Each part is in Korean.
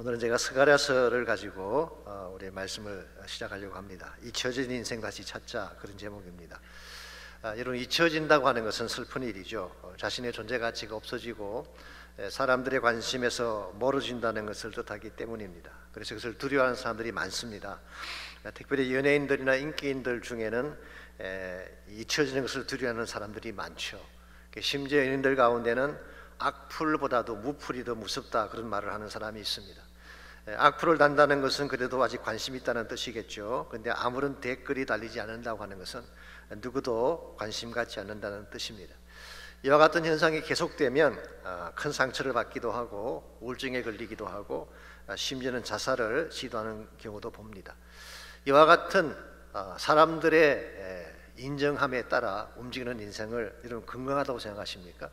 오늘은 제가 스가랴서를 가지고 우리 말씀을 시작하려고 합니다. 잊혀진 인생 다시 찾자, 그런 제목입니다. 여러분, 잊혀진다고 하는 것은 슬픈 일이죠. 자신의 존재 가치가 없어지고 사람들의 관심에서 멀어진다는 것을 뜻하기 때문입니다. 그래서 그것을 두려워하는 사람들이 많습니다. 특별히 연예인들이나 인기인들 중에는 잊혀지는 것을 두려워하는 사람들이 많죠. 심지어 연예인들 가운데는 악플보다도 무플이 더 무섭다, 그런 말을 하는 사람이 있습니다. 악플을 단다는 것은 그래도 아직 관심이 있다는 뜻이겠죠. 그런데 아무런 댓글이 달리지 않는다고 하는 것은 누구도 관심 갖지 않는다는 뜻입니다. 이와 같은 현상이 계속되면 큰 상처를 받기도 하고 우울증에 걸리기도 하고 심지어는 자살을 시도하는 경우도 봅니다. 이와 같은 사람들의 인정함에 따라 움직이는 인생을 여러분 건강하다고 생각하십니까?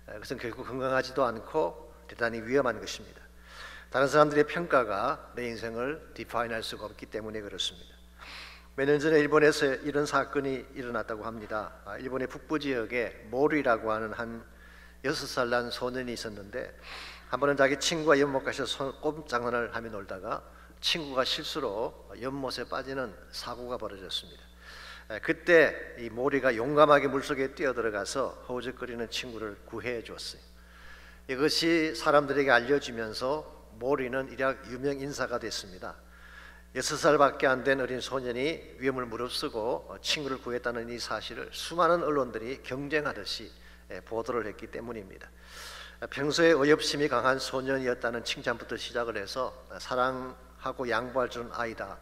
그것은 결국 건강하지도 않고 대단히 위험한 것입니다. 다른 사람들의 평가가 내 인생을 디파인할 수가 없기 때문에 그렇습니다. 몇 년 전에 일본에서 이런 사건이 일어났다고 합니다. 일본의 북부 지역에 모리라고 하는 한 6살 난 소년이 있었는데, 한 번은 자기 친구와 연못가에서 꼼장난을 하며 놀다가 친구가 실수로 연못에 빠지는 사고가 벌어졌습니다. 그때 이 모리가 용감하게 물속에 뛰어들어가서 허우적거리는 친구를 구해 주었어요. 이것이 사람들에게 알려지면서 모리는 일약 유명 인사가 됐습니다. 6살밖에 안 된 어린 소년이 위험을 무릅쓰고 친구를 구했다는 이 사실을 수많은 언론들이 경쟁하듯이 보도를 했기 때문입니다. 평소에 어엽심이 강한 소년이었다는 칭찬부터 시작을 해서 사랑하고 양보할 줄 아이다,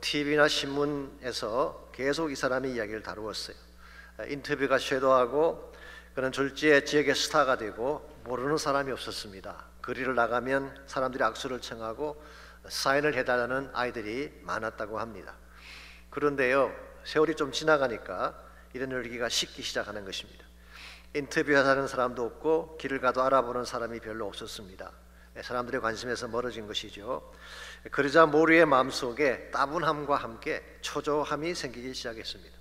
TV나 신문에서 계속 이 사람의 이야기를 다루었어요. 인터뷰가 쇄도하고 그는 졸지에 지역의 스타가 되고 모르는 사람이 없었습니다. 거리를 나가면 사람들이 악수를 청하고 사인을 해달라는 아이들이 많았다고 합니다. 그런데요, 세월이 좀 지나가니까 이런 열기가 식기 시작하는 것입니다. 인터뷰하는 사람도 없고 길을 가도 알아보는 사람이 별로 없었습니다. 사람들의 관심에서 멀어진 것이죠. 그러자 모리의 마음속에 따분함과 함께 초조함이 생기기 시작했습니다.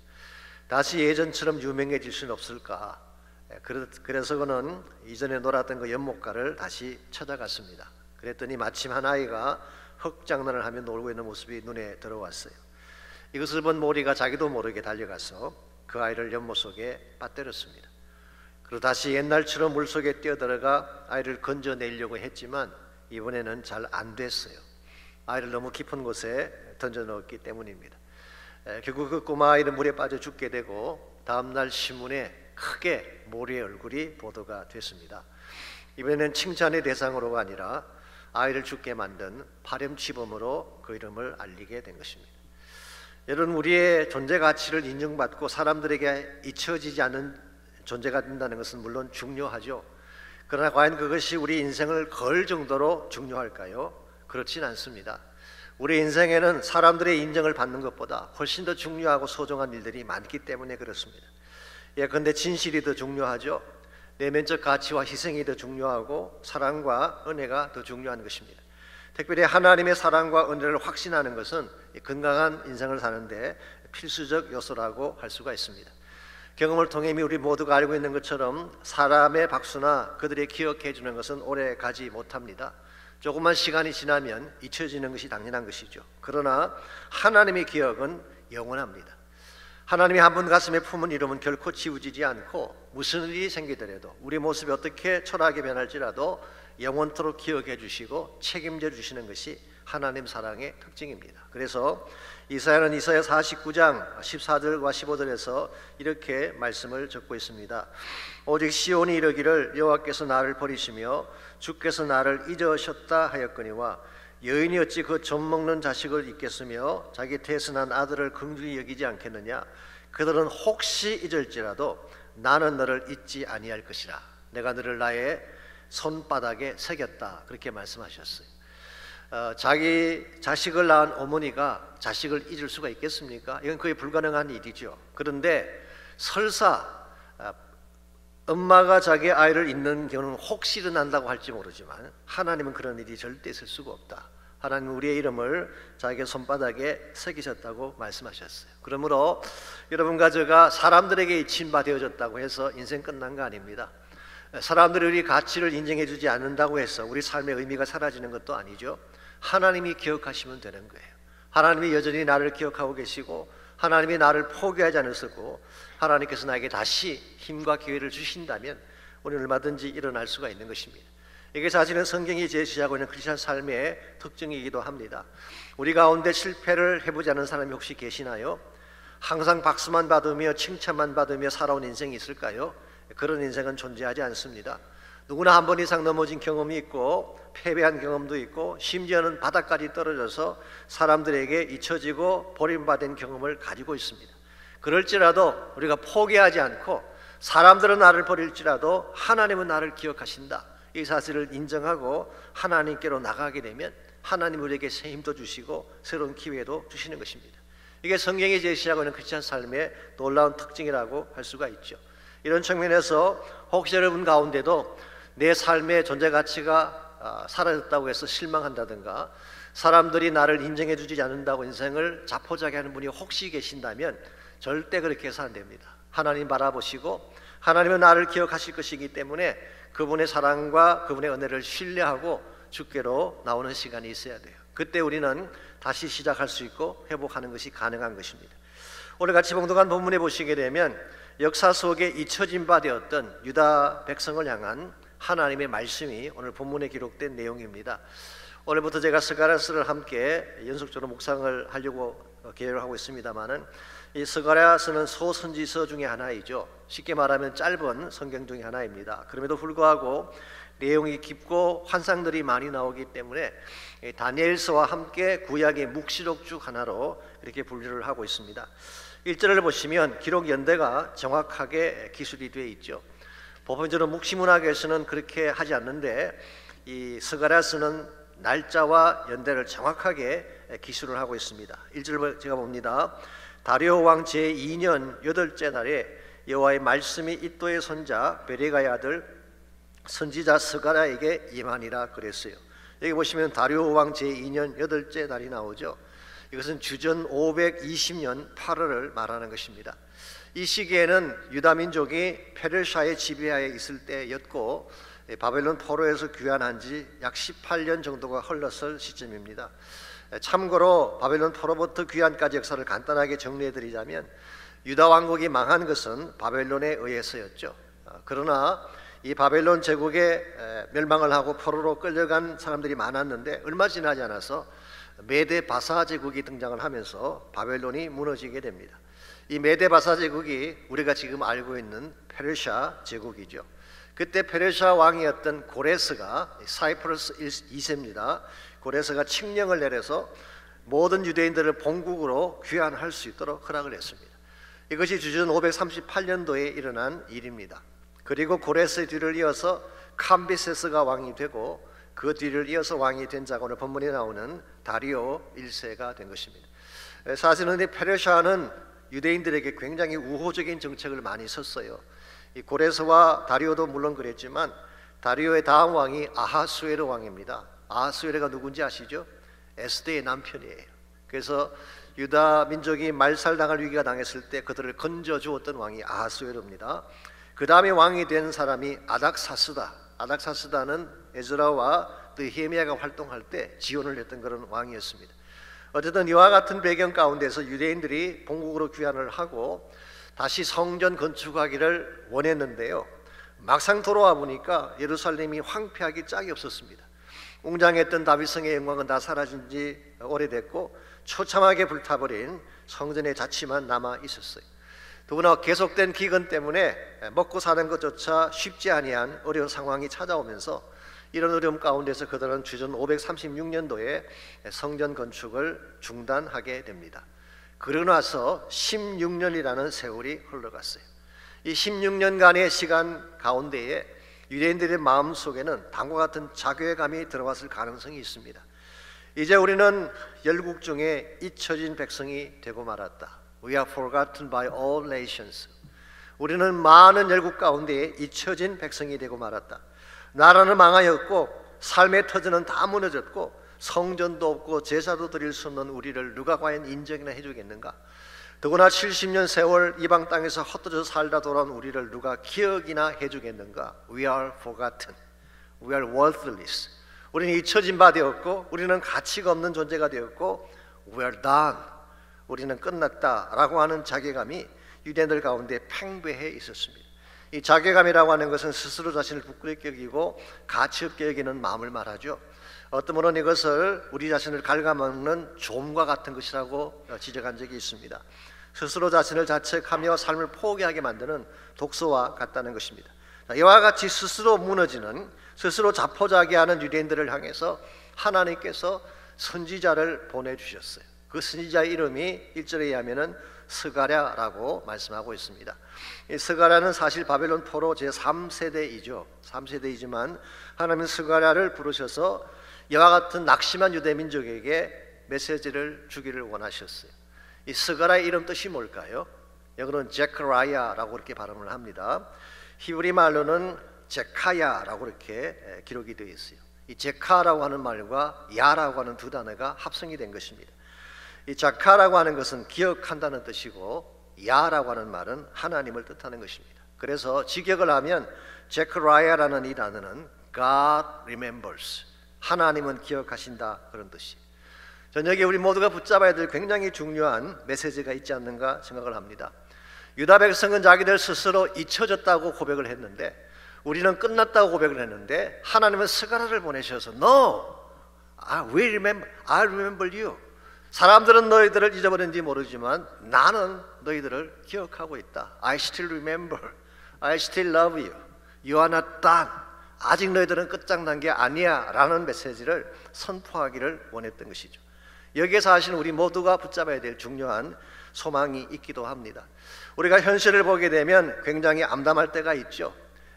다시 예전처럼 유명해질 수는 없을까? 그래서 그는 이전에 놀았던 그 연못가를 다시 찾아갔습니다. 그랬더니 마침 한 아이가 흙장난을 하며 놀고 있는 모습이 눈에 들어왔어요. 이것을 본 모리가 자기도 모르게 달려가서 그 아이를 연못 속에 빠뜨렸습니다. 그리고 다시 옛날처럼 물속에 뛰어들어가 아이를 건져내려고 했지만 이번에는 잘 안 됐어요. 아이를 너무 깊은 곳에 던져 넣었기 때문입니다. 결국 그 꼬마 아이는 물에 빠져 죽게 되고 다음날 신문에 크게 모리의 얼굴이 보도가 됐습니다. 이번에는 칭찬의 대상으로가 아니라 아이를 죽게 만든 파렴치범으로 그 이름을 알리게 된 것입니다. 여러분, 우리의 존재 가치를 인정받고 사람들에게 잊혀지지 않는 존재가 된다는 것은 물론 중요하죠. 그러나 과연 그것이 우리 인생을 걸 정도로 중요할까요? 그렇진 않습니다. 우리 인생에는 사람들의 인정을 받는 것보다 훨씬 더 중요하고 소중한 일들이 많기 때문에 그렇습니다. 그런데 진실이 더 중요하죠. 내면적 가치와 희생이 더 중요하고 사랑과 은혜가 더 중요한 것입니다. 특별히 하나님의 사랑과 은혜를 확신하는 것은 건강한 인생을 사는데 필수적 요소라고 할 수가 있습니다. 경험을 통해 이미 우리 모두가 알고 있는 것처럼 사람의 박수나 그들이 기억해 주는 것은 오래 가지 못합니다. 조금만 시간이 지나면 잊혀지는 것이 당연한 것이죠. 그러나 하나님의 기억은 영원합니다. 하나님이 한 분 가슴에 품은 이름은 결코 지워지지 않고 무슨 일이 생기더라도 우리 모습이 어떻게 초라하게 변할지라도 영원토록 기억해 주시고 책임져 주시는 것이 하나님 사랑의 특징입니다. 그래서 이사야는 이사야 49장 14절과 15절에서 이렇게 말씀을 적고 있습니다. 오직 시온이 이르기를 여호와께서 나를 버리시며 주께서 나를 잊으셨다 하였거니와 여인이 어찌 그 젖 먹는 자식을 잊겠으며 자기 태순한 아들을 긍휼히 여기지 않겠느냐? 그들은 혹시 잊을지라도 나는 너를 잊지 아니할 것이라. 내가 너를 나의 손바닥에 새겼다. 그렇게 말씀하셨어요. 자기 자식을 낳은 어머니가 자식을 잊을 수가 있겠습니까? 이건 거의 불가능한 일이죠. 그런데 설사 엄마가 자기 아이를 잊는 경우는 혹시 일어난다고 할지 모르지만 하나님은 그런 일이 절대 있을 수가 없다. 하나님은 우리의 이름을 자기의 손바닥에 새기셨다고 말씀하셨어요. 그러므로 여러분과 제가 사람들에게 잊힌 바 되어졌다고 해서 인생 끝난 거 아닙니다. 사람들이 우리 가치를 인정해주지 않는다고 해서 우리 삶의 의미가 사라지는 것도 아니죠. 하나님이 기억하시면 되는 거예요. 하나님이 여전히 나를 기억하고 계시고 하나님이 나를 포기하지 않으시고 하나님께서 나에게 다시 힘과 기회를 주신다면 우리는 얼마든지 일어날 수가 있는 것입니다. 이게 사실은 성경이 제시하고 있는 크리스천 삶의 특징이기도 합니다. 우리 가운데 실패를 해보지 않은 사람이 혹시 계시나요? 항상 박수만 받으며 칭찬만 받으며 살아온 인생이 있을까요? 그런 인생은 존재하지 않습니다. 누구나 한 번 이상 넘어진 경험이 있고 패배한 경험도 있고 심지어는 바닥까지 떨어져서 사람들에게 잊혀지고 버림받은 경험을 가지고 있습니다. 그럴지라도 우리가 포기하지 않고 사람들은 나를 버릴지라도 하나님은 나를 기억하신다, 이 사실을 인정하고 하나님께로 나가게 되면 하나님 우리에게 새 힘도 주시고 새로운 기회도 주시는 것입니다. 이게 성경이 제시하고 있는 크리스천 삶의 놀라운 특징이라고 할 수가 있죠. 이런 측면에서 혹시 여러분 가운데도 내 삶의 존재 가치가 사라졌다고 해서 실망한다든가 사람들이 나를 인정해 주지 않는다고 인생을 자포자기하는 분이 혹시 계신다면 절대 그렇게 해서 안 됩니다. 하나님 바라보시고 하나님은 나를 기억하실 것이기 때문에 그분의 사랑과 그분의 은혜를 신뢰하고 주께로 나오는 시간이 있어야 돼요. 그때 우리는 다시 시작할 수 있고 회복하는 것이 가능한 것입니다. 오늘 같이 봉독한 본문에 보시게 되면 역사 속에 잊혀진 바 되었던 유다 백성을 향한 하나님의 말씀이 오늘 본문에 기록된 내용입니다. 오늘부터 제가 스가랴서를 함께 연속적으로 묵상을 하려고 계획을 하고 있습니다만은 이 스가랴서는 소선지서 중에 하나이죠. 쉽게 말하면 짧은 성경 중에 하나입니다. 그럼에도 불구하고 내용이 깊고 환상들이 많이 나오기 때문에 다니엘서와 함께 구약의 묵시록 중 하나로 이렇게 분류를 하고 있습니다. 1절을 보시면 기록 연대가 정확하게 기술이 되어 있죠. 보편적으로 묵시문학에서는 그렇게 하지 않는데 이 스가랴서는 날짜와 연대를 정확하게 기술을 하고 있습니다. 1절을 제가 봅니다. 다리오 왕 제2년 8째 날에 여호와의 말씀이 이도의 손자 베레가의 아들 선지자 스가랴에게 임하니라 그랬어요. 여기 보시면 다리오 왕 제2년 8째 날이 나오죠. 이것은 주전 520년 8월을 말하는 것입니다. 이 시기에는 유다 민족이 페르시아의 지배하에 있을 때였고 바벨론 포로에서 귀환한 지 약 18년 정도가 흘렀을 시점입니다. 참고로 바벨론 포로부터 귀환까지 역사를 간단하게 정리해드리자면 유다 왕국이 망한 것은 바벨론에 의해서였죠. 그러나 이 바벨론 제국에 멸망을 하고 포로로 끌려간 사람들이 많았는데 얼마 지나지 않아서 메데 바사 제국이 등장을 하면서 바벨론이 무너지게 됩니다. 이 메데 바사 제국이 우리가 지금 알고 있는 페르시아 제국이죠. 그때 페르시아 왕이었던 고레스가 사이프러스 2세입니다. 고레스가 칙령을 내려서 모든 유대인들을 본국으로 귀환할 수 있도록 허락을 했습니다. 이것이 주전 538년도에 일어난 일입니다. 그리고 고레스의 뒤를 이어서 캄비세스가 왕이 되고 그 뒤를 이어서 왕이 된 자가 오늘 본문에 나오는 다리오 1세가 된 것입니다. 사실은 이 페르시아는 유대인들에게 굉장히 우호적인 정책을 많이 썼어요. 이 고레스와 다리오도 물론 그랬지만 다리오의 다음 왕이 아하수에르 왕입니다. 아하수에르가 누군지 아시죠? 에스더의 남편이에요. 그래서 유다 민족이 말살당할 위기가 당했을 때 그들을 건져주었던 왕이 아하수에르입니다. 그 다음에 왕이 된 사람이 아닥사스다. 아닥사스다는 에즈라와 느헤미야가 활동할 때 지원을 했던 그런 왕이었습니다. 어쨌든 이와 같은 배경 가운데서 유대인들이 본국으로 귀환을 하고 다시 성전 건축하기를 원했는데요, 막상 돌아와 보니까 예루살렘이 황폐하기 짝이 없었습니다. 웅장했던 다윗성의 영광은 다 사라진 지 오래됐고 처참하게 불타버린 성전의 자취만 남아 있었어요. 더구나 계속된 기근 때문에 먹고 사는 것조차 쉽지 아니한 어려운 상황이 찾아오면서 이런 어려움 가운데서 그들은 주전 536년도에 성전 건축을 중단하게 됩니다. 그러고 나서 16년이라는 세월이 흘러갔어요. 이 16년간의 시간 가운데에 유대인들의 마음속에는 다음과 같은 자괴감이 들어왔을 가능성이 있습니다. 이제 우리는 열국 중에 잊혀진 백성이 되고 말았다. We are forgotten by all nations. 우리는 많은 열국 가운데 잊혀진 백성이 되고 말았다. 나라는 망하였고 삶의 터전은 다 무너졌고 성전도 없고 제사도 드릴 수 없는 우리를 누가 과연 인정이나 해주겠는가? 더구나 70년 세월 이방 땅에서 헛되어 살다 돌아온 우리를 누가 기억이나 해주겠는가? We are forgotten. We are worthless. 우리는 잊혀진 바 되었고 우리는 가치가 없는 존재가 되었고 We are done. 우리는 끝났다라고 하는 자괴감이 유대인들 가운데 팽배해 있었습니다. 이 자괴감이라고 하는 것은 스스로 자신을 부끄럽게 여기고 가치 없게 여기는 마음을 말하죠. 어떤 분은 이것을 우리 자신을 갉아먹는 좀과 같은 것이라고 지적한 적이 있습니다. 스스로 자신을 자책하며 삶을 포기하게 만드는 독소와 같다는 것입니다. 이와 같이 스스로 무너지는, 스스로 자포자기하는 유대인들을 향해서 하나님께서 선지자를 보내주셨어요. 그 선지자의 이름이 1절에 의하면 스가랴라고 말씀하고 있습니다. 이 스가랴는 사실 바벨론 포로 제3세대이죠. 3세대이지만 하나님은 스가랴를 부르셔서 이와 같은 낙심한 유대 민족에게 메시지를 주기를 원하셨어요. 이 스가랴의 이름 뜻이 뭘까요? 영어로는 제크라야라고 이렇게 발음을 합니다. 히브리 말로는 제카야라고 이렇게 기록이 되어 있어요. 이 제카라고 하는 말과 야라고 하는 두 단어가 합성이 된 것입니다. 이 자카라고 하는 것은 기억한다는 뜻이고 야라고 하는 말은 하나님을 뜻하는 것입니다. 그래서 직역을 하면 제크라야라는 이 단어는 God remembers, 하나님은 기억하신다, 그런 뜻이에요. 저녁에 우리 모두가 붙잡아야 될 굉장히 중요한 메시지가 있지 않는가 생각을 합니다. 유다 백성은 자기들 스스로 잊혀졌다고 고백을 했는데, 우리는 끝났다고 고백을 했는데, 하나님은 스가랴를 보내셔서 No, I remember you. 사람들은 너희들을 잊어버린지 모르지만 나는 너희들을 기억하고 있다. I still remember. I still love you. You are not done. 아직 너희들은 끝장난 게 아니야 라는 메시지를 선포하기를 원했던 것이죠. 여기에서 하신 우리 모두가 붙잡아야 될 중요한 소망이 있기도 합니다. 우리가 현실을 보게 되면 굉장히 암담할 때가 있죠.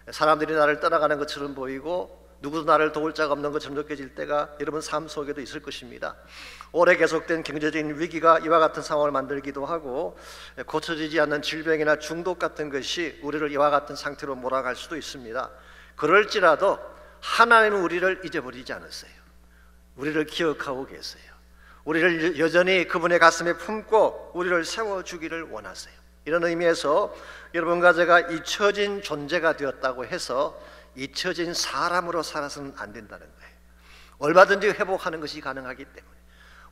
사람들이 나를 떠나가는 것처럼 보이고 누구도 나를 도울 자가 없는 것처럼 느껴질 때가 여러분 삶 속에도 있을 것입니다. 오래 계속된 경제적인 위기가 이와 같은 상황을 만들기도 하고, 고쳐지지 않는 질병이나 중독 같은 것이 우리를 이와 같은 상태로 몰아갈 수도 있습니다. 그럴지라도 하나님은 우리를 잊어버리지 않으세요. 우리를 기억하고 계세요. 우리를 여전히 그분의 가슴에 품고 우리를 세워주기를 원하세요. 이런 의미에서 여러분과 제가 잊혀진 존재가 되었다고 해서 잊혀진 사람으로 살아서는 안 된다는 거예요. 얼마든지 회복하는 것이 가능하기 때문에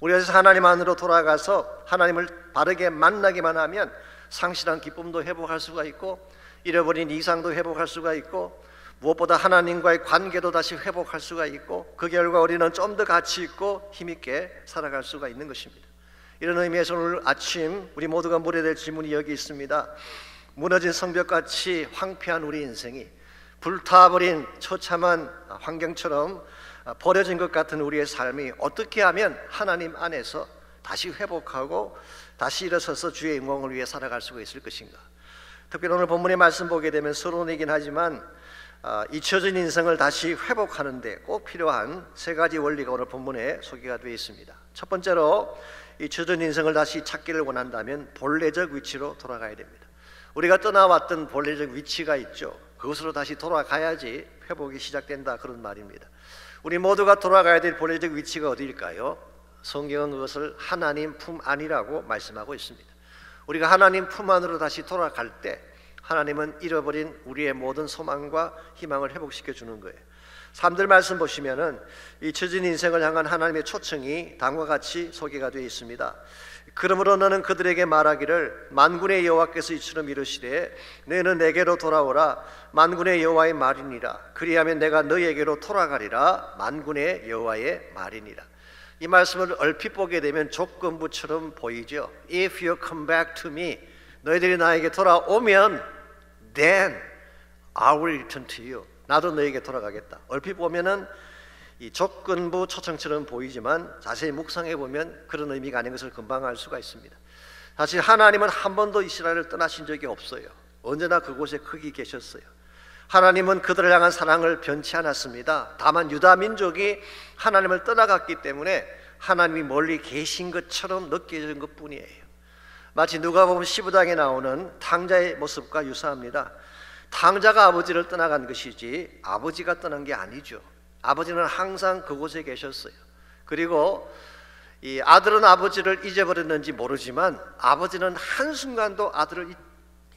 우리가 하나님 안으로 돌아가서 하나님을 바르게 만나기만 하면 상실한 기쁨도 회복할 수가 있고, 잃어버린 이상도 회복할 수가 있고, 무엇보다 하나님과의 관계도 다시 회복할 수가 있고, 그 결과 우리는 좀 더 가치 있고 힘있게 살아갈 수가 있는 것입니다. 이런 의미에서 오늘 아침 우리 모두가 물어야 될 질문이 여기 있습니다. 무너진 성벽같이 황폐한 우리 인생이, 불타버린 처참한 환경처럼 버려진 것 같은 우리의 삶이 어떻게 하면 하나님 안에서 다시 회복하고 다시 일어서서 주의 영광을 위해 살아갈 수가 있을 것인가? 특별히 오늘 본문의 말씀 보게 되면 서론이긴 하지만 잊혀진 인생을 다시 회복하는 데 꼭 필요한 세 가지 원리가 오늘 본문에 소개가 되어 있습니다. 첫 번째로, 잊혀진 인생을 다시 찾기를 원한다면 본래적 위치로 돌아가야 됩니다. 우리가 떠나왔던 본래적 위치가 있죠. 그것으로 다시 돌아가야지 회복이 시작된다, 그런 말입니다. 우리 모두가 돌아가야 될 본래적 위치가 어디일까요? 성경은 그것을 하나님 품 안이라고 말씀하고 있습니다. 우리가 하나님 품 안으로 다시 돌아갈 때 하나님은 잃어버린 우리의 모든 소망과 희망을 회복시켜 주는 거예요. 3절 말씀 보시면은 잊혀진 인생을 향한 하나님의 초청이 다음과 같이 소개가 되어 있습니다. 그러므로 너는 그들에게 말하기를 만군의 여호와께서 이처럼 이르시되 너희는 내게로 돌아오라. 만군의 여호와의 말이니라. 그리하면 내가 너희에게로 돌아가리라. 만군의 여호와의 말이니라. 이 말씀을 얼핏 보게 되면 조건부처럼 보이죠. If you come back to me, 너희들이 나에게 돌아오면 then I will return to you. 나도 너에게 돌아가겠다. 얼핏 보면은 이 조건부 초청처럼 보이지만 자세히 묵상해 보면 그런 의미가 아닌 것을 금방 알 수가 있습니다. 사실 하나님은 한 번도 이스라엘을 떠나신 적이 없어요. 언제나 그곳에 거기 계셨어요. 하나님은 그들을 향한 사랑을 변치 않았습니다. 다만 유다 민족이 하나님을 떠나갔기 때문에 하나님이 멀리 계신 것처럼 느껴지는 것뿐이에요. 마치 누가복음 15장에 나오는 탕자의 모습과 유사합니다. 탕자가 아버지를 떠나간 것이지 아버지가 떠난 게 아니죠. 아버지는 항상 그곳에 계셨어요. 그리고 이 아들은 아버지를 잊어버렸는지 모르지만 아버지는 한순간도 아들을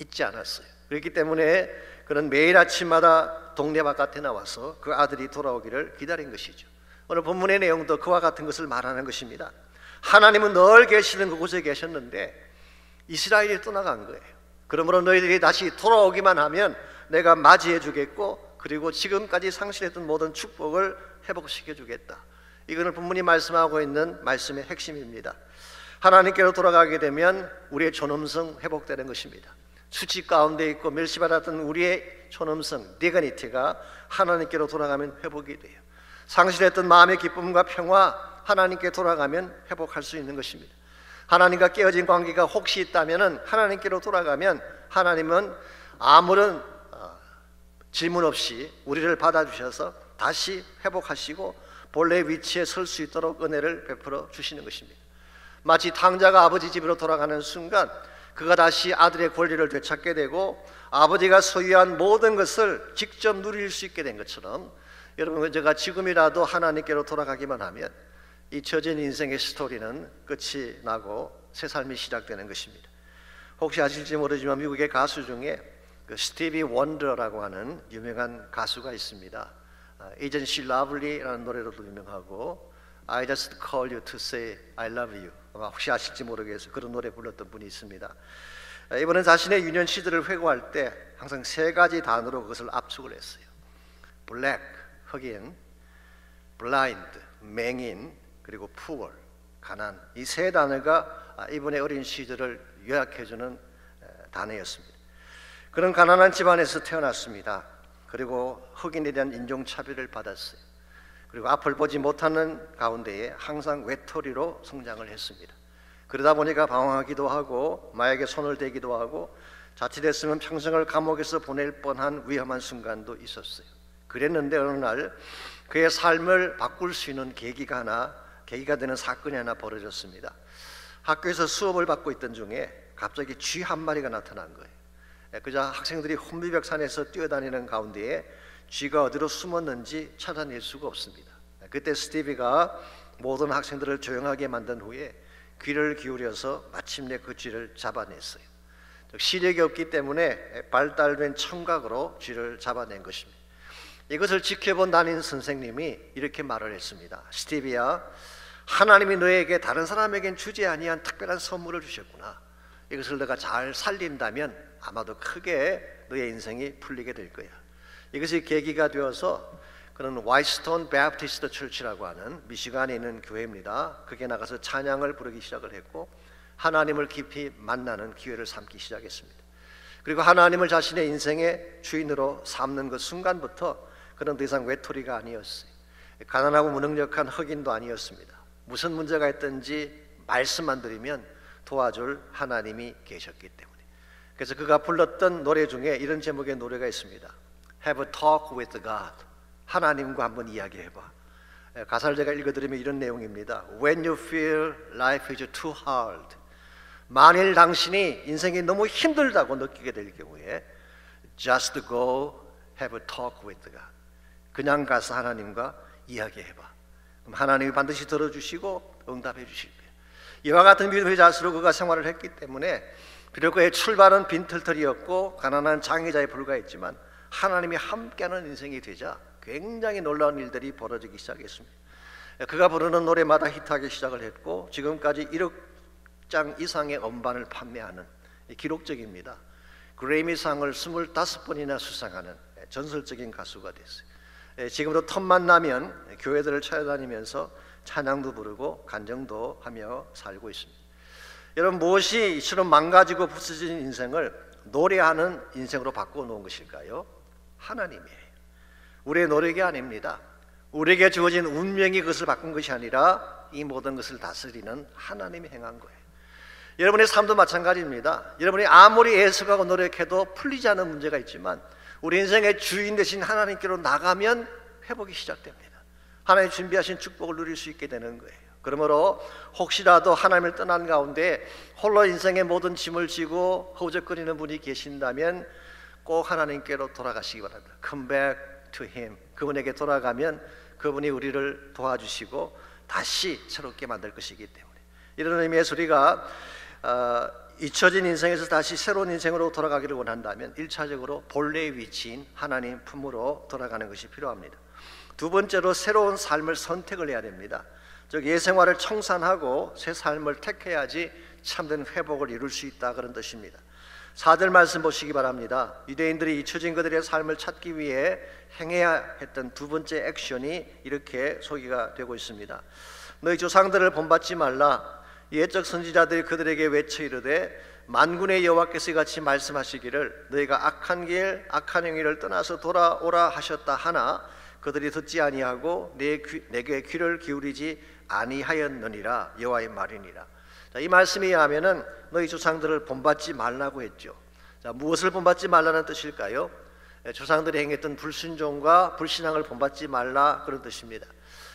잊지 않았어요. 그렇기 때문에 그는 매일 아침마다 동네 바깥에 나와서 그 아들이 돌아오기를 기다린 것이죠. 오늘 본문의 내용도 그와 같은 것을 말하는 것입니다. 하나님은 늘 계시는 그곳에 계셨는데 이스라엘이 떠나간 거예요. 그러므로 너희들이 다시 돌아오기만 하면 내가 맞이해 주겠고, 그리고 지금까지 상실했던 모든 축복을 회복시켜 주겠다. 이거는 본문이 말씀하고 있는 말씀의 핵심입니다. 하나님께로 돌아가게 되면 우리의 존엄성 회복되는 것입니다. 수치 가운데 있고 멸시받았던 우리의 존엄성, 디그니티가 하나님께로 돌아가면 회복이 돼요. 상실했던 마음의 기쁨과 평화, 하나님께 돌아가면 회복할 수 있는 것입니다. 하나님과 깨어진 관계가 혹시 있다면 하나님께로 돌아가면 하나님은 아무런 질문 없이 우리를 받아주셔서 다시 회복하시고 본래 위치에 설 수 있도록 은혜를 베풀어 주시는 것입니다. 마치 탕자가 아버지 집으로 돌아가는 순간 그가 다시 아들의 권리를 되찾게 되고 아버지가 소유한 모든 것을 직접 누릴 수 있게 된 것처럼, 여러분, 제가 지금이라도 하나님께로 돌아가기만 하면 잊혀진 인생의 스토리는 끝이 나고 새 삶이 시작되는 것입니다. 혹시 아실지 모르지만 미국의 가수 중에 그 스티비 원더라고 하는 유명한 가수가 있습니다. Isn't she lovely라는 노래로도 유명하고 I just call you to say I love you, 혹시 아실지 모르겠어요. 그런 노래 불렀던 분이 있습니다. 이번엔 자신의 유년 시절을 회고할 때 항상 세 가지 단어로 그것을 압축을 했어요. black, 흑인, blind, 맹인, 그리고 poor, 가난. 이 세 단어가 이분의 어린 시절을 요약해주는 단어였습니다. 그런 가난한 집안에서 태어났습니다. 그리고 흑인에 대한 인종차별을 받았어요. 그리고 앞을 보지 못하는 가운데에 항상 외톨이로 성장을 했습니다. 그러다 보니까 방황하기도 하고 마약에 손을 대기도 하고 자칫했으면 평생을 감옥에서 보낼 뻔한 위험한 순간도 있었어요. 그랬는데 어느 날 그의 삶을 바꿀 수 있는 계기가 되는 사건이 하나 벌어졌습니다. 학교에서 수업을 받고 있던 중에 갑자기 쥐 한 마리가 나타난 거예요. 그저 학생들이 혼비백산에서 뛰어다니는 가운데에 쥐가 어디로 숨었는지 찾아낼 수가 없습니다. 그때 스티비가 모든 학생들을 조용하게 만든 후에 귀를 기울여서 마침내 그 쥐를 잡아냈어요. 시력이 없기 때문에 발달된 청각으로 쥐를 잡아낸 것입니다. 이것을 지켜본 담임 선생님이 이렇게 말을 했습니다. 스티비야, 하나님이 너에게 다른 사람에겐 주지 아니한 특별한 선물을 주셨구나. 이것을 너가 잘 살린다면 아마도 크게 너의 인생이 풀리게 될 거야. 이것이 계기가 되어서 그는 와이스톤 베프티스트 처치라고 하는 미시간에 있는 교회입니다. 거기에 나가서 찬양을 부르기 시작을 했고 하나님을 깊이 만나는 기회를 삼기 시작했습니다. 그리고 하나님을 자신의 인생의 주인으로 삼는 그 순간부터 그는 더 이상 외톨이가 아니었어요. 가난하고 무능력한 흑인도 아니었습니다. 무슨 문제가 있든지 말씀만 드리면 도와줄 하나님이 계셨기 때문에. 그래서 그가 불렀던 노래 중에 이런 제목의 노래가 있습니다. Have a talk with God. 하나님과 한번 이야기해봐. 가사를 제가 읽어드리면 이런 내용입니다. When you feel life is too hard. 만일 당신이 인생이 너무 힘들다고 느끼게 될 경우에 Just go have a talk with God. 그냥 가서 하나님과 이야기해봐. 그럼 하나님이 반드시 들어주시고 응답해 주실 거예요. 이와 같은 믿음의 자세로 그가 생활을 했기 때문에 비록 그의 출발은 빈털터리였고 가난한 장애자에 불과했지만 하나님이 함께하는 인생이 되자 굉장히 놀라운 일들이 벌어지기 시작했습니다. 그가 부르는 노래마다 히트하기 시작을 했고 지금까지 1억 장 이상의 음반을 판매하는 기록적입니다. 그래미상을 25번이나 수상하는 전설적인 가수가 됐어요. 지금도 틈만 나면 교회들을 찾아다니면서 찬양도 부르고 간증도 하며 살고 있습니다. 여러분, 무엇이 이처럼 망가지고 부서진 인생을 노래하는 인생으로 바꿔놓은 것일까요? 하나님이에요. 우리의 노력이 아닙니다. 우리에게 주어진 운명이 그것을 바꾼 것이 아니라 이 모든 것을 다스리는 하나님이 행한 거예요. 여러분의 삶도 마찬가지입니다. 여러분이 아무리 애석하고 노력해도 풀리지 않은 문제가 있지만 우리 인생의 주인 되신 하나님께로 나가면 회복이 시작됩니다. 하나님 준비하신 축복을 누릴 수 있게 되는 거예요. 그러므로 혹시라도 하나님을 떠난 가운데 홀로 인생의 모든 짐을 지고 허우적거리는 분이 계신다면 꼭 하나님께로 돌아가시기 바랍니다. Come back to Him. 그분에게 돌아가면 그분이 우리를 도와주시고 다시 새롭게 만들 것이기 때문에, 이런 의미에서 우리가 잊혀진 인생에서 다시 새로운 인생으로 돌아가기를 원한다면 1차적으로 본래의 위치인 하나님 품으로 돌아가는 것이 필요합니다. 두 번째로 새로운 삶을 선택을 해야 됩니다. 즉 옛생활을 청산하고 새 삶을 택해야지 참된 회복을 이룰 수 있다, 그런 뜻입니다. 4절 말씀 보시기 바랍니다. 유대인들이 잊혀진 그들의 삶을 찾기 위해 행해야 했던 두 번째 액션이 이렇게 소개가 되고 있습니다. 너희 조상들을 본받지 말라. 옛적 선지자들이 그들에게 외쳐 이르되 만군의 여호와께서 이같이 말씀하시기를 너희가 악한 길 악한 행위를 떠나서 돌아오라 하셨다 하나 그들이 듣지 아니하고 내게 귀를 기울이지 아니하였느니라, 여호와의 말이니라. 자, 이 말씀에 의하면은 너희 조상들을 본받지 말라고 했죠. 자, 무엇을 본받지 말라는 뜻일까요? 조상들이 행했던 불순종과 불신앙을 본받지 말라, 그런 뜻입니다.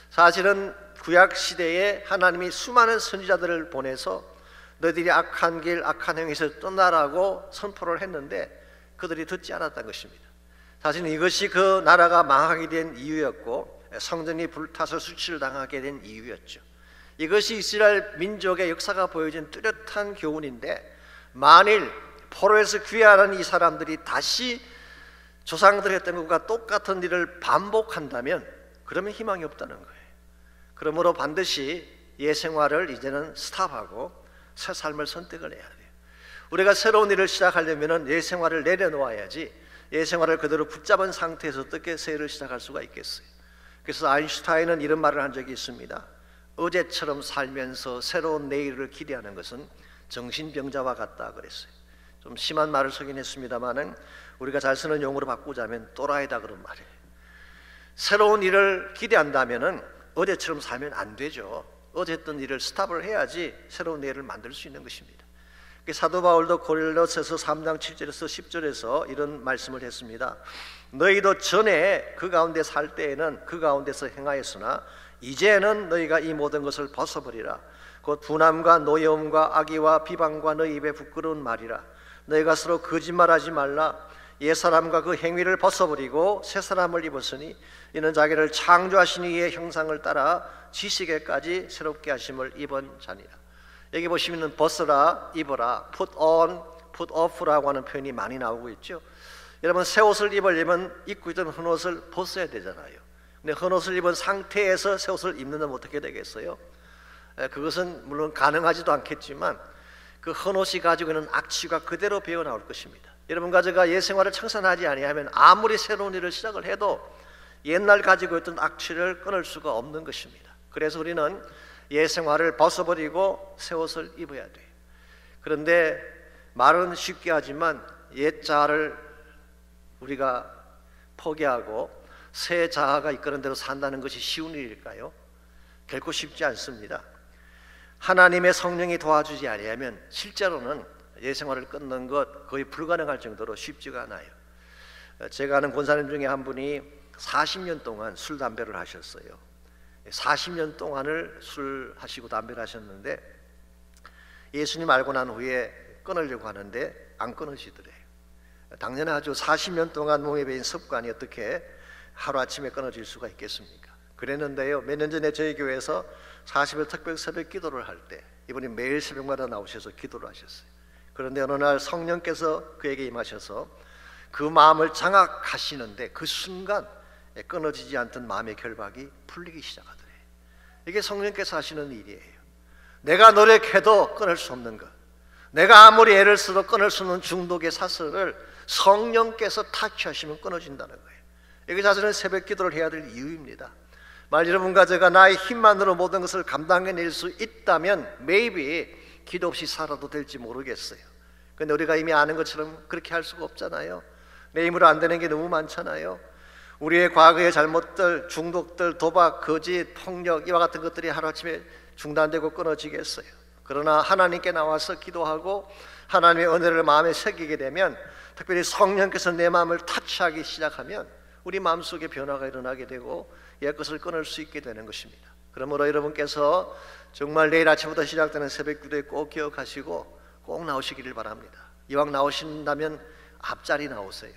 사실은 구약 시대에 하나님이 수많은 선지자들을 보내서 너희들이 악한 길 악한 행위에서 떠나라고 선포를 했는데 그들이 듣지 않았던 것입니다. 사실은 이것이 그 나라가 망하게 된 이유였고 성전이 불타서 수치를 당하게 된 이유였죠. 이것이 이스라엘 민족의 역사가 보여준 뚜렷한 교훈인데, 만일 포로에서 귀환한 이 사람들이 다시 조상들이 했던 것과 똑같은 일을 반복한다면 그러면 희망이 없다는 거예요. 그러므로 반드시 옛생활을 이제는 스탑하고 새 삶을 선택을 해야 돼요. 우리가 새로운 일을 시작하려면 옛생활을 내려놓아야지 옛생활을 그대로 붙잡은 상태에서 어떻게 새 일을 시작할 수가 있겠어요. 그래서 아인슈타인은 이런 말을 한 적이 있습니다. 어제처럼 살면서 새로운 내일을 기대하는 것은 정신병자와 같다 그랬어요. 좀 심한 말을 쓰긴 했습니다만은 우리가 잘 쓰는 용어로 바꾸자면 또라이다, 그런 말이에요. 새로운 일을 기대한다면은 어제처럼 살면 안 되죠. 어제 했던 일을 스탑을 해야지 새로운 내일을 만들 수 있는 것입니다. 사도 바울도 고린도서서 3장 7절에서 10절에서 이런 말씀을 했습니다. 너희도 전에 그 가운데 살 때에는 그 가운데서 행하였으나 이제는 너희가 이 모든 것을 벗어버리라. 곧 분함과 노여움과 악의와 비방과 너희 입에 부끄러운 말이라. 너희가 서로 거짓말하지 말라. 옛사람과 그 행위를 벗어버리고 새사람을 입었으니 이는 자기를 창조하신 이의 형상을 따라 지식에까지 새롭게 하심을 입은 자니라. 여기 보시면 벗어라, 입어라, put on, put off라고 하는 표현이 많이 나오고 있죠. 여러분, 새 옷을 입으려면 입고 있던 헌 옷을 벗어야 되잖아요. 근데 헌 옷을 입은 상태에서 새 옷을 입는다면 어떻게 되겠어요? 그것은 물론 가능하지도 않겠지만 그 헌 옷이 가지고 있는 악취가 그대로 배어 나올 것입니다. 여러분과 제가 옛 생활을 청산하지 아니하면 아무리 새로운 일을 시작을 해도 옛날 가지고 있던 악취를 끊을 수가 없는 것입니다. 그래서 우리는 옛 생활을 벗어버리고 새 옷을 입어야 돼요. 그런데 말은 쉽게 하지만 옛 자아를 우리가 포기하고 새 자아가 이끄는 대로 산다는 것이 쉬운 일일까요? 결코 쉽지 않습니다. 하나님의 성령이 도와주지 아니하면 실제로는 옛 생활을 끊는 것 거의 불가능할 정도로 쉽지가 않아요. 제가 아는 권사님 중에 한 분이 40년 동안 술 담배를 하셨어요. 40년 동안을 술 하시고 담배를 하셨는데 예수님 알고 난 후에 끊으려고 하는데 안 끊으시더래요. 당연하죠. 40년 동안 몸에 배인 습관이 어떻게 하루아침에 끊어질 수가 있겠습니까? 그랬는데요, 몇 년 전에 저희 교회에서 40일 특별 새벽 기도를 할 때 이분이 매일 새벽마다 나오셔서 기도를 하셨어요. 그런데 어느 날 성령께서 그에게 임하셔서 그 마음을 장악하시는데 그 순간 끊어지지 않던 마음의 결박이 풀리기 시작하더래요. 이게 성령께서 하시는 일이에요. 내가 노력해도 끊을 수 없는 것, 내가 아무리 애를 써도 끊을 수 없는 중독의 사슬을 성령께서 타치하시면 끊어진다는 거예요. 이게 사실은 새벽 기도를 해야 될 이유입니다. 만약 여러분과 제가 나의 힘만으로 모든 것을 감당해낼 수 있다면 maybe 기도 없이 살아도 될지 모르겠어요. 그런데 우리가 이미 아는 것처럼 그렇게 할 수가 없잖아요. 내 힘으로 안 되는 게 너무 많잖아요. 우리의 과거의 잘못들, 중독들, 도박, 거짓, 폭력 이와 같은 것들이 하루아침에 중단되고 끊어지겠어요. 그러나 하나님께 나와서 기도하고 하나님의 은혜를 마음에 새기게 되면, 특별히 성령께서 내 마음을 타치하기 시작하면 우리 마음속에 변화가 일어나게 되고 옛것을 끊을 수 있게 되는 것입니다. 그러므로 여러분께서 정말 내일 아침부터 시작되는 새벽 기도에 꼭 기억하시고 꼭 나오시기를 바랍니다. 이왕 나오신다면 앞자리 나오세요.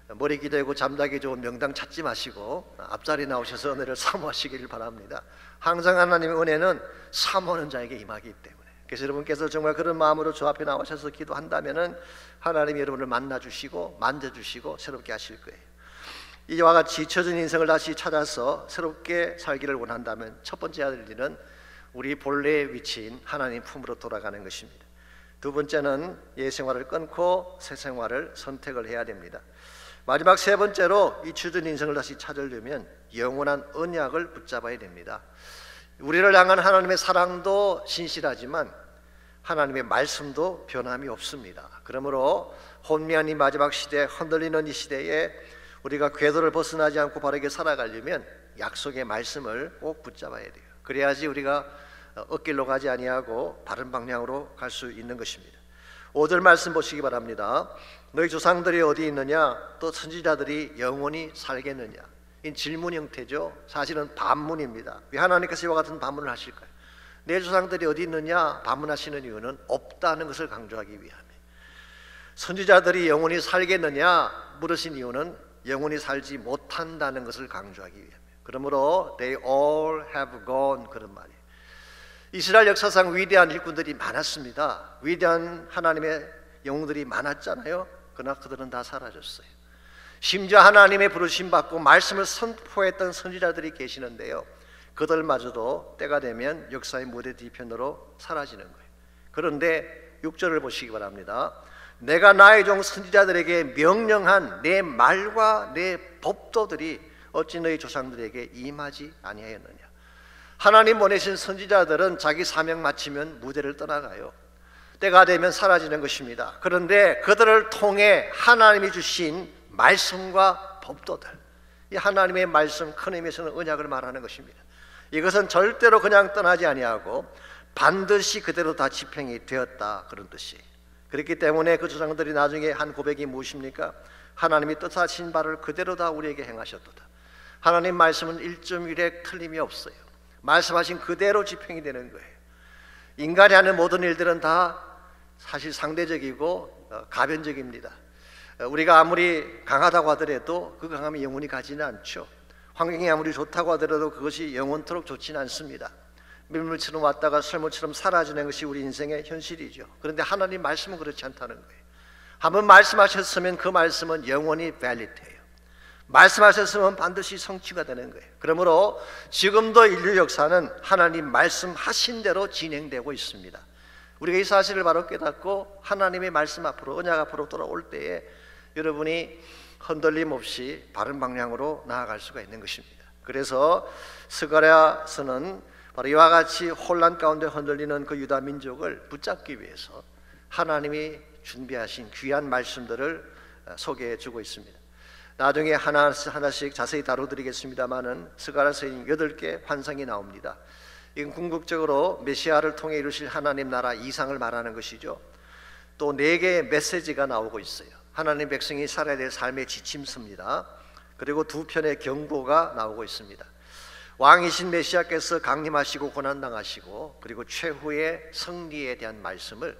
머리 기대고 잠자기 좋은 명당 찾지 마시고 앞자리 나오셔서 은혜를 사모하시기를 바랍니다. 항상 하나님의 은혜는 사모하는 자에게 임하기 때문에, 그래서 여러분께서 정말 그런 마음으로 주 앞에 나오셔서 기도한다면은 하나님이 여러분을 만나주시고 만져주시고 새롭게 하실 거예요. 이와 같이 잊혀진 인생을 다시 찾아서 새롭게 살기를 원한다면 첫 번째 해야 될 일은 우리 본래의 위치인 하나님 품으로 돌아가는 것입니다. 두 번째는 옛 생활을 끊고 새 생활을 선택을 해야 됩니다. 마지막 세 번째로 잊혀진 인생을 다시 찾으려면 영원한 언약을 붙잡아야 됩니다. 우리를 향한 하나님의 사랑도 신실하지만 하나님의 말씀도 변함이 없습니다. 그러므로 혼미한 이 마지막 시대, 흔들리는 이 시대에 우리가 궤도를 벗어나지 않고 바르게 살아가려면 약속의 말씀을 꼭 붙잡아야 돼요. 그래야지 우리가 엇길로 가지 아니하고 바른 방향으로 갈 수 있는 것입니다. 5절 말씀 보시기 바랍니다. 너희 조상들이 어디 있느냐? 또 선지자들이 영원히 살겠느냐? 이 질문 형태죠. 사실은 반문입니다. 왜 하나님께서 이와 같은 반문을 하실까요? 내 조상들이 어디 있느냐? 반문하시는 이유는 없다는 것을 강조하기 위함이에요. 선지자들이 영원히 살겠느냐? 물으신 이유는 영원히 살지 못한다는 것을 강조하기 위함이에요. 그러므로 they all have gone, 그런 말이에요. 이스라엘 역사상 위대한 일꾼들이 많았습니다. 위대한 하나님의 영웅들이 많았잖아요. 그러나 그들은 다 사라졌어요. 심지어 하나님의 부르심 받고 말씀을 선포했던 선지자들이 계시는데요, 그들마저도 때가 되면 역사의 무대 뒤편으로 사라지는 거예요. 그런데 6절을 보시기 바랍니다. 내가 나의 종 선지자들에게 명령한 내 말과 내 법도들이 어찌 너희 조상들에게 임하지 아니하였느냐? 하나님 보내신 선지자들은 자기 사명 마치면 무대를 떠나가요. 때가 되면 사라지는 것입니다. 그런데 그들을 통해 하나님이 주신 말씀과 법도들, 이 하나님의 말씀, 큰 의미에서는 언약을 말하는 것입니다. 이것은 절대로 그냥 떠나지 아니하고 반드시 그대로 다 집행이 되었다, 그런 뜻이에요. 그렇기 때문에 그 조상들이 나중에 한 고백이 무엇입니까? 하나님이 뜻하신 바를 그대로 다 우리에게 행하셨도다. 하나님 말씀은 1.1획 틀림이 없어요. 말씀하신 그대로 집행이 되는 거예요. 인간이 하는 모든 일들은 다 사실 상대적이고 가변적입니다. 우리가 아무리 강하다고 하더라도 그 강함이 영원히 가지는 않죠. 환경이 아무리 좋다고 하더라도 그것이 영원토록 좋지는 않습니다. 밀물처럼 왔다가 썰물처럼 사라지는 것이 우리 인생의 현실이죠. 그런데 하나님 말씀은 그렇지 않다는 거예요. 한번 말씀하셨으면 그 말씀은 영원히 valid해요. 말씀하셨으면 반드시 성취가 되는 거예요. 그러므로 지금도 인류 역사는 하나님 말씀하신 대로 진행되고 있습니다. 우리가 이 사실을 바로 깨닫고 하나님의 말씀 앞으로, 언약 앞으로 돌아올 때에 여러분이 흔들림 없이 바른 방향으로 나아갈 수가 있는 것입니다. 그래서 스가랴서는 바로 이와 같이 혼란 가운데 흔들리는 그 유다 민족을 붙잡기 위해서 하나님이 준비하신 귀한 말씀들을 소개해 주고 있습니다. 나중에 하나씩 자세히 다뤄드리겠습니다마는 스가랴서에 8개 환상이 나옵니다. 이건 궁극적으로 메시아를 통해 이루실 하나님 나라 이상을 말하는 것이죠. 또 4개의 메시지가 나오고 있어요. 하나님 백성이 살아야 될 삶의 지침서입니다. 그리고 2편의 경고가 나오고 있습니다. 왕이신 메시아께서 강림하시고 고난당하시고 그리고 최후의 승리에 대한 말씀을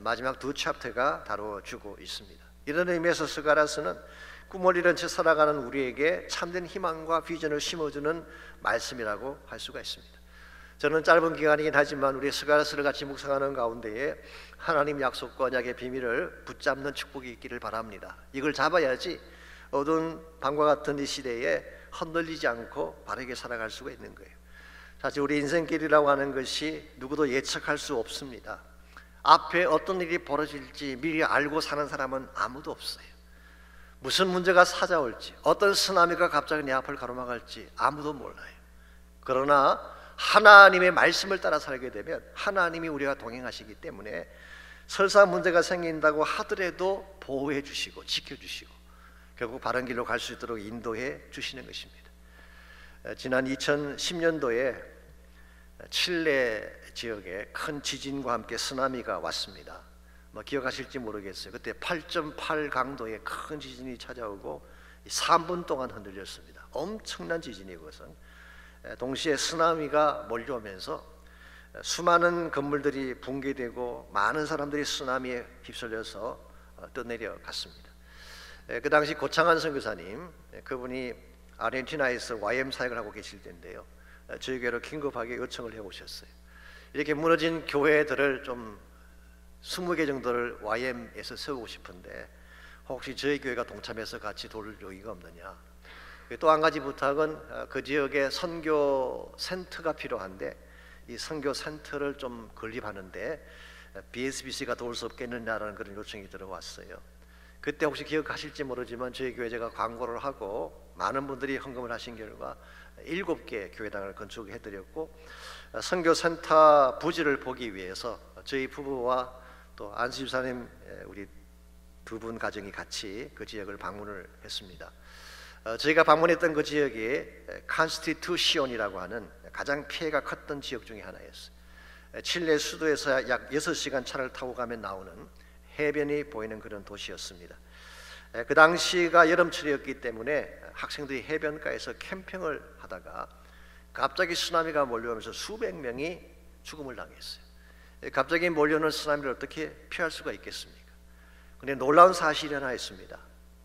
마지막 2 챕터가 다뤄주고 있습니다. 이런 의미에서 스가랴서는 꿈을 잃은 채 살아가는 우리에게 참된 희망과 비전을 심어주는 말씀이라고 할 수가 있습니다. 저는 짧은 기간이긴 하지만 우리 스가랴서를 같이 묵상하는 가운데에 하나님 약속과 언약의 비밀을 붙잡는 축복이 있기를 바랍니다. 이걸 잡아야지 어두운 밤과 같은 이 시대에 흔들리지 않고 바르게 살아갈 수가 있는 거예요. 사실 우리 인생길이라고 하는 것이 누구도 예측할 수 없습니다. 앞에 어떤 일이 벌어질지 미리 알고 사는 사람은 아무도 없어요. 무슨 문제가 찾아올지, 어떤 쓰나미가 갑자기 내 앞을 가로막을지 아무도 몰라요. 그러나 하나님의 말씀을 따라 살게 되면 하나님이 우리와 동행하시기 때문에 설사 문제가 생긴다고 하더라도 보호해 주시고 지켜주시고 결국 바른 길로 갈 수 있도록 인도해 주시는 것입니다. 지난 2010년도에 칠레 지역에 큰 지진과 함께 쓰나미가 왔습니다. 기억하실지 모르겠어요. 그때 8.8 강도의 큰 지진이 찾아오고 3분 동안 흔들렸습니다. 엄청난 지진이고 그것은 동시에 쓰나미가 몰려오면서 수많은 건물들이 붕괴되고 많은 사람들이 쓰나미에 휩쓸려서 떠내려갔습니다. 그 당시 고창한 선교사님, 그분이 아르헨티나에서 YM 사역을 하고 계실 때인데요, 저희 교회로 긴급하게 요청을 해오셨어요. 이렇게 무너진 교회들을 좀 20개 정도를 YM에서 세우고 싶은데 혹시 저희 교회가 동참해서 같이 도울 여유가 없느냐. 또 한 가지 부탁은 그 지역에 선교 센터가 필요한데 이 선교 센터를 좀 건립하는데 BSBC가 도울 수 없겠느냐라는 그런 요청이 들어왔어요. 그때 혹시 기억하실지 모르지만 저희 교회 제가 광고를 하고 많은 분들이 헌금을 하신 결과 7개 교회당을 건축해드렸고, 선교센터 부지를 보기 위해서 저희 부부와 또 안수 집사님 우리 두 분 가정이 같이 그 지역을 방문을 했습니다. 저희가 방문했던 그 지역이 칸스티투시온이라고 하는 가장 피해가 컸던 지역 중에 하나였어요. 칠레 수도에서 약 6시간 차를 타고 가면 나오는 해변이 보이는 그런 도시였습니다. 그 당시가 여름철이었기 때문에 학생들이 해변가에서 캠핑을 하다가 갑자기 쓰나미가 몰려오면서 수백 명이 죽음을 당했어요. 갑자기 몰려오는 쓰나미를 어떻게 피할 수가 있겠습니까? 그런데 놀라운 사실이 하나 있습니다.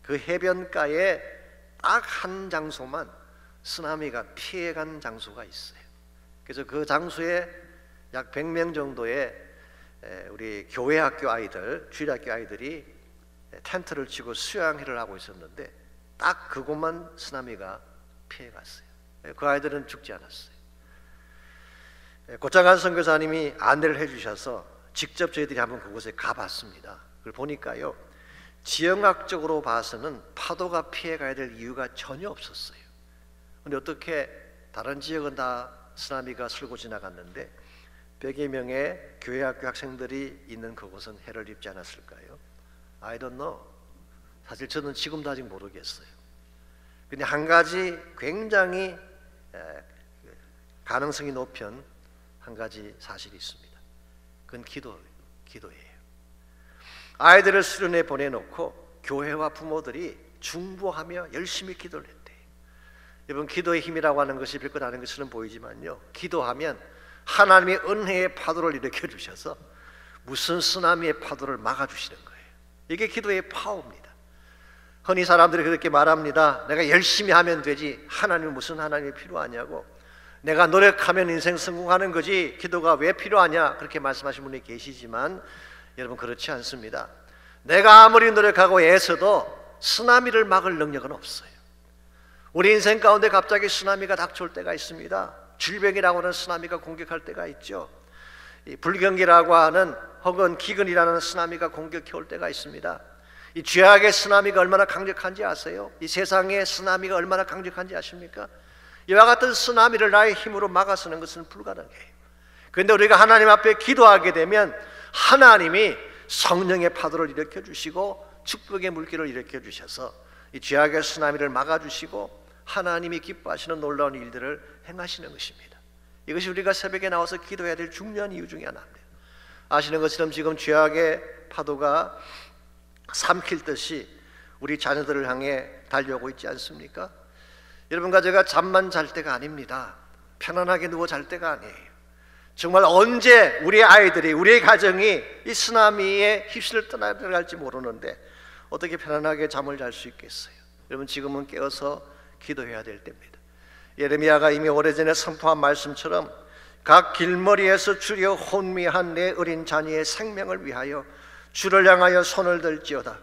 그 해변가에 딱 한 장소만 쓰나미가 피해간 장소가 있어요. 그래서 그 장소에 약 100명 정도의 우리 교회 학교 아이들, 주일학교 아이들이 텐트를 치고 수양회를 하고 있었는데 딱 그곳만 쓰나미가 피해갔어요. 그 아이들은 죽지 않았어요. 고창한 선교사님이 안내를 해주셔서 직접 저희들이 한번 그곳에 가봤습니다. 그걸 보니까요, 지형학적으로 봐서는 파도가 피해가야 될 이유가 전혀 없었어요. 그런데 어떻게 다른 지역은 다 쓰나미가 쓸고 지나갔는데 100여 명의 교회 학교 학생들이 있는 그곳은 해를 입지 않았을까요? I don't know. 사실 저는 지금도 아직 모르겠어요. 근데 한 가지 굉장히 가능성이 높은 한 가지 사실이 있습니다. 그건 기도예요. 아이들을 수련회 보내놓고 교회와 부모들이 중보하며 열심히 기도를 했대요. 여러분, 기도의 힘이라고 하는 것이 별것 아닌 것처럼 보이지만요, 기도하면 하나님의 은혜의 파도를 일으켜 주셔서 무슨 쓰나미의 파도를 막아주시는 거예요. 이게 기도의 파워입니다. 흔히 사람들이 그렇게 말합니다. 내가 열심히 하면 되지 하나님은 무슨 하나님이 필요하냐고, 내가 노력하면 인생 성공하는 거지 기도가 왜 필요하냐, 그렇게 말씀하시는 분이 계시지만 여러분, 그렇지 않습니다. 내가 아무리 노력하고 애써도 쓰나미를 막을 능력은 없어요. 우리 인생 가운데 갑자기 쓰나미가 닥쳐올 때가 있습니다. 질병이라고 하는 쓰나미가 공격할 때가 있죠. 불경기라고 하는 혹은 기근이라는 쓰나미가 공격해 올 때가 있습니다. 이 죄악의 쓰나미가 얼마나 강력한지 아세요? 이 세상의 쓰나미가 얼마나 강력한지 아십니까? 이와 같은 쓰나미를 나의 힘으로 막아서는 것은 불가능해요. 그런데 우리가 하나님 앞에 기도하게 되면 하나님이 성령의 파도를 일으켜 주시고 축복의 물길을 일으켜 주셔서 이 죄악의 쓰나미를 막아주시고 하나님이 기뻐하시는 놀라운 일들을 행하시는 것입니다. 이것이 우리가 새벽에 나와서 기도해야 될 중요한 이유 중에 하나입니다. 아시는 것처럼 지금 죄악의 파도가 삼킬 듯이 우리 자녀들을 향해 달려오고 있지 않습니까? 여러분과 제가 잠만 잘 때가 아닙니다. 편안하게 누워 잘 때가 아니에요. 정말 언제 우리의 아이들이, 우리의 가정이 이 쓰나미에 휩쓸려 떠나갈지 모르는데 어떻게 편안하게 잠을 잘 수 있겠어요? 여러분, 지금은 깨어서 기도해야 될 때입니다. 예레미야가 이미 오래전에 선포한 말씀처럼 각 길머리에서 주려 혼미한 내 어린 자녀의 생명을 위하여 주를 향하여 손을 들지어다.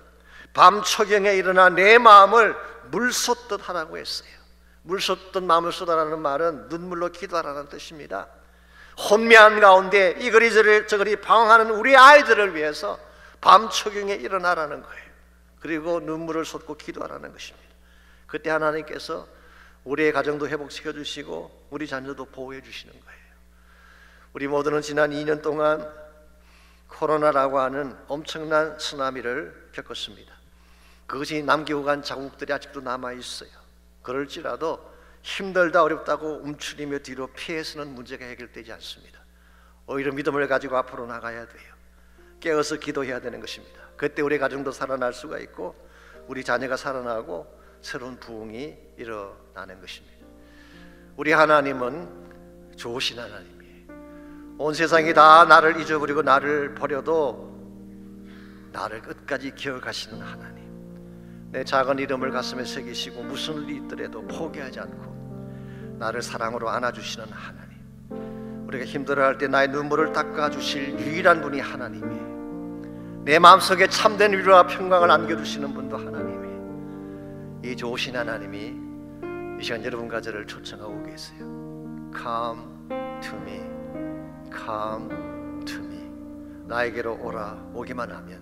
밤 초경에 일어나 내 마음을 물 쏟듯 하라고 했어요. 물 쏟듯 마음을 쏟아라는 말은 눈물로 기도하라는 뜻입니다. 혼미한 가운데 이거리 저거리 방황하는 우리 아이들을 위해서 밤 초경에 일어나라는 거예요. 그리고 눈물을 쏟고 기도하라는 것입니다. 그때 하나님께서 우리의 가정도 회복시켜 주시고 우리 자녀도 보호해 주시는 거예요. 우리 모두는 지난 2년 동안 코로나라고 하는 엄청난 쓰나미를 겪었습니다. 그것이 남기고 간 자국들이 아직도 남아있어요. 그럴지라도 힘들다 어렵다고 움츠리며 뒤로 피해서는 문제가 해결되지 않습니다. 오히려 믿음을 가지고 앞으로 나가야 돼요. 깨어서 기도해야 되는 것입니다. 그때 우리 가정도 살아날 수가 있고 우리 자녀가 살아나고 새로운 부흥이 일어나는 것입니다. 우리 하나님은 좋으신 하나님이에요. 온 세상이 다 나를 잊어버리고 나를 버려도 나를 끝까지 기억하시는 하나님, 내 작은 이름을 가슴에 새기시고 무슨 일이 있더라도 포기하지 않고 나를 사랑으로 안아주시는 하나님, 우리가 힘들어할 때 나의 눈물을 닦아주실 유일한 분이 하나님이, 내 마음속에 참된 위로와 평강을 안겨주시는 분도 하나님이, 이 좋으신 하나님이 이 시간 여러분과 저를 초청하고 계세요. Come to me, come to me. 나에게로 오기만 하면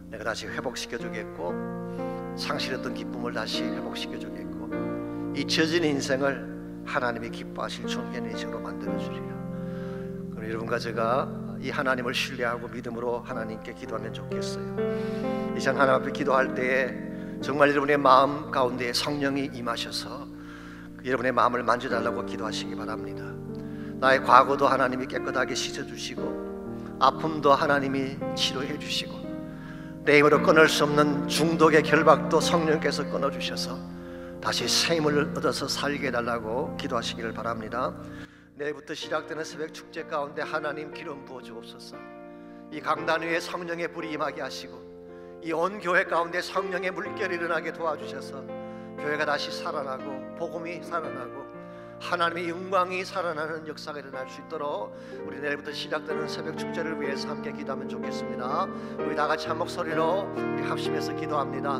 내가 다시 회복시켜주겠고, 상실했던 기쁨을 다시 회복시켜주겠고, 잊혀진 인생을 하나님이 기뻐하실 존귀한 인생으로 만들어주리라. 그럼 여러분과 제가 이 하나님을 신뢰하고 믿음으로 하나님께 기도하면 좋겠어요. 이 시간 하나님 앞에 기도할 때에 정말 여러분의 마음 가운데 성령이 임하셔서 여러분의 마음을 만져달라고 기도하시기 바랍니다. 나의 과거도 하나님이 깨끗하게 씻어주시고, 아픔도 하나님이 치료해 주시고, 내 힘으로 끊을 수 없는 중독의 결박도 성령께서 끊어주셔서 다시 새 힘을 얻어서 살게 해달라고 기도하시기를 바랍니다. 내일부터 시작되는 새벽 축제 가운데 하나님 기름 부어 주옵소서. 이 강단 위에 성령의 불이 임하게 하시고, 이 온 교회 가운데 성령의 물결이 일어나게 도와주셔서 교회가 다시 살아나고 복음이 살아나고 하나님의 영광이 살아나는 역사가 일어날 수 있도록 우리 내일부터 시작되는 새벽 축제를 위해서 함께 기도하면 좋겠습니다. 우리 다 같이 한 목소리로 우리 합심해서 기도합니다.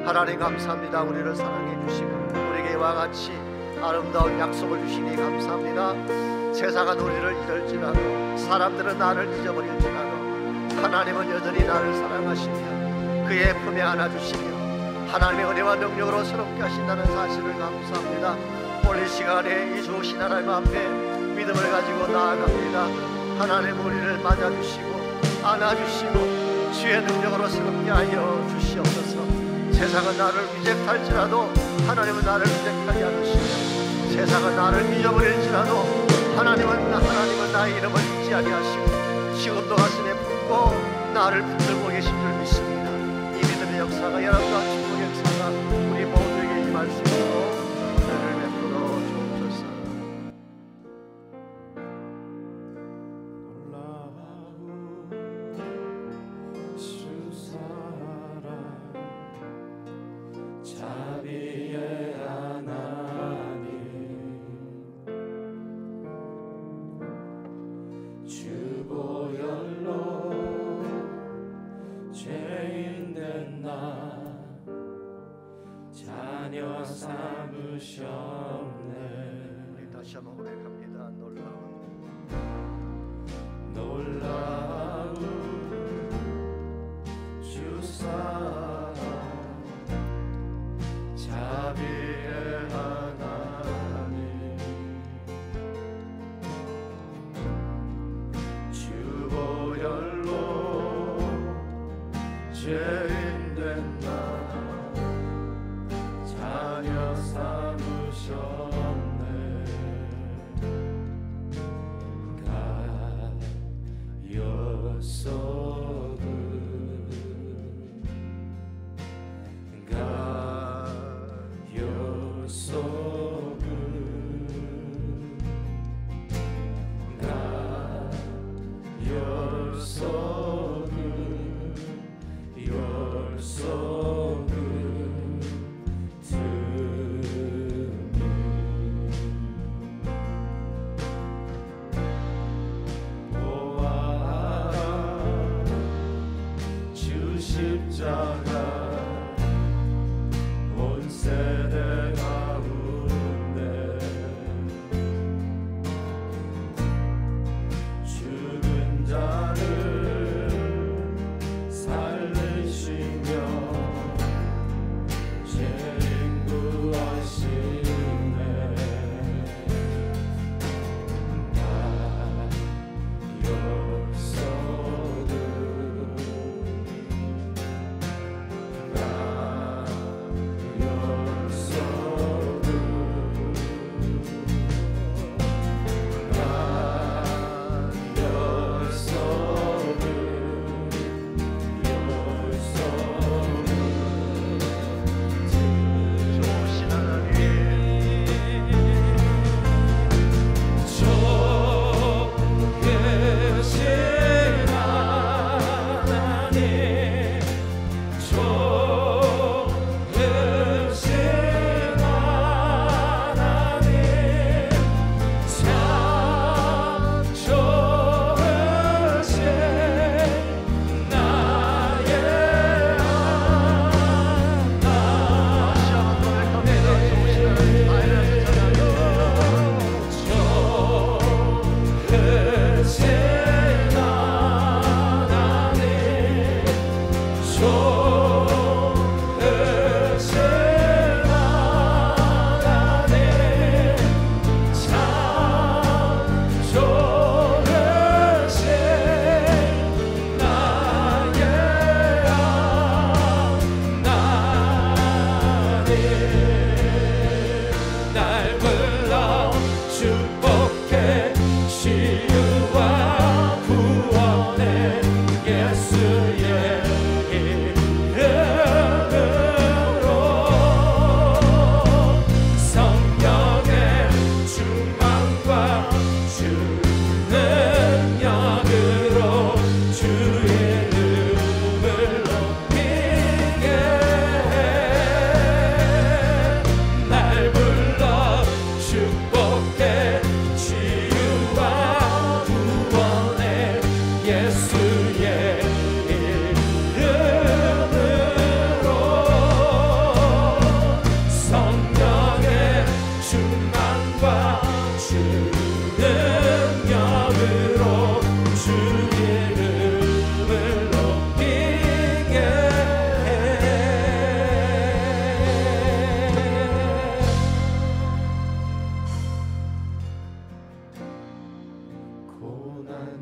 하나님 감사합니다. 우리를 사랑해 주시고 우리에게 이와 같이 아름다운 약속을 주시니 감사합니다. 세상은 우리를 잃을지라도, 사람들은 나를 잊어버릴지라도 하나님은 여전히 나를 사랑하시며 그의 품에 안아주시며 하나님의 은혜와 능력으로 새롭게 하신다는 사실을 감사합니다. 오늘 이 시간에 이 좋으신 하나님 앞에 믿음을 가지고 나아갑니다. 하나님 우리를 맞아주시고 안아주시고 주의 능력으로 새롭게 하여 주시옵소서. 세상은 나를 리젝트할지라도 하나님은 나를 리젝트하지 않으시고, 세상은 나를 잊어버릴지라도 하나님은 나의 이름을 잊지 아니하시고 지금도 가슴에 품고 나를 붙들고 계신 줄 믿습니다. 이 믿음의 역사가, 여러분과 축복의 역사가 우리 모두에게 임할 수 있도록 은혜를 베풀어 주옵소서. 자비의 하나님, 주보혈로 죄인된 나 자녀 삼으셨네. 우리 다시 한번 고백합니다. 놀라운 주 사랑, 자비의 하나님, 주보혈로 죄인된 나 자녀 삼으셨네. 가요속은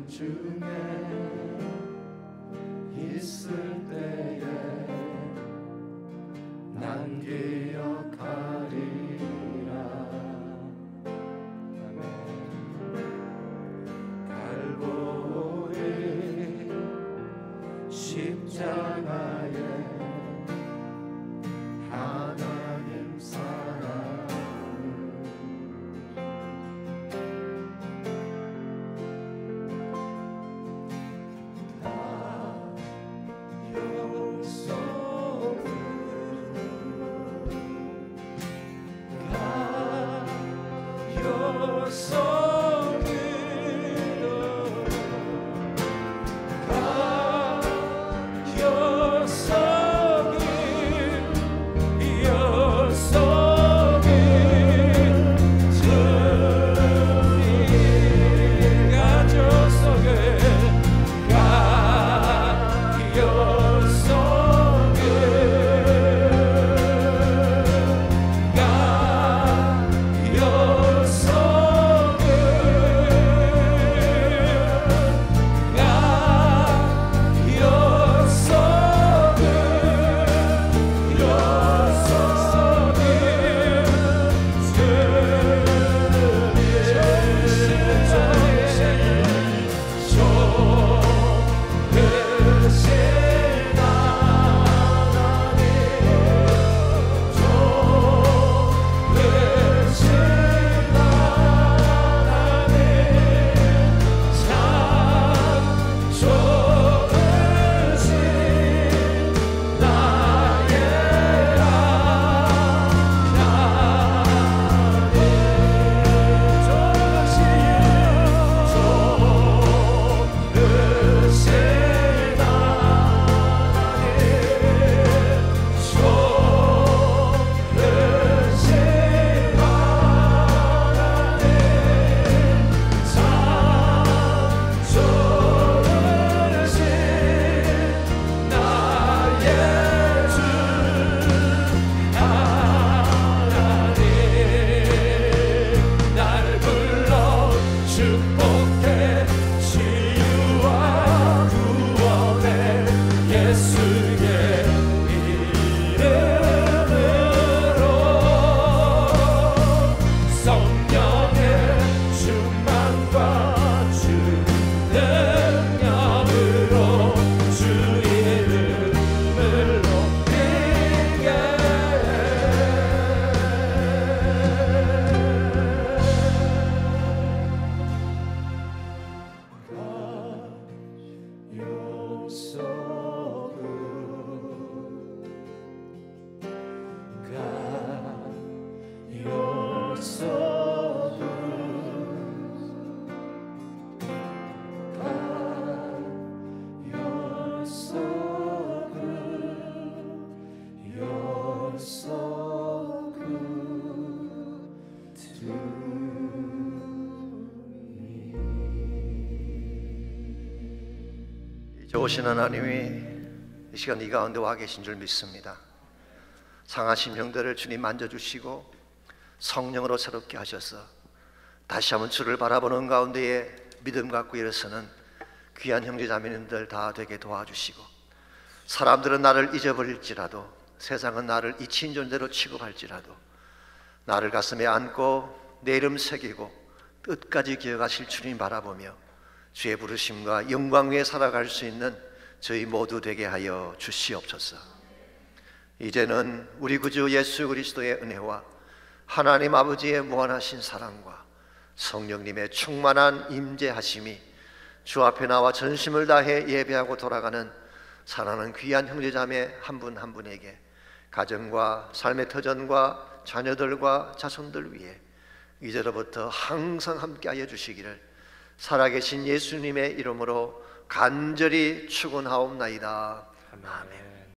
중에 있을 때에 난 기억하리라. 아멘. 갈보리 십자가에 하나님 사랑을 다 좋으신 하나님이 이 시간 이 가운데 와 계신 줄 믿습니다. 상하신 형들을 주님 만져주시고 성령으로 새롭게 하셔서 다시 한번 주를 바라보는 가운데에 믿음 갖고 일어서는 귀한 형제자매님들 다 되게 도와주시고, 사람들은 나를 잊어버릴지라도, 세상은 나를 잊힌 존재로 취급할지라도 나를 가슴에 안고 내 이름 새기고 끝까지 기억하실 주님 바라보며 주의 부르심과 영광 위에 살아갈 수 있는 저희 모두 되게 하여 주시옵소서. 이제는 우리 구주 예수 그리스도의 은혜와 하나님 아버지의 무한하신 사랑과 성령님의 충만한 임재하심이 주 앞에 나와 전심을 다해 예배하고 돌아가는 사랑하는 귀한 형제자매 한 분 한 분에게 가정과 삶의 터전과 자녀들과 자손들 위해 이제로부터 항상 함께하여 주시기를 살아계신 예수님의 이름으로 간절히 축원하옵나이다. 아멘.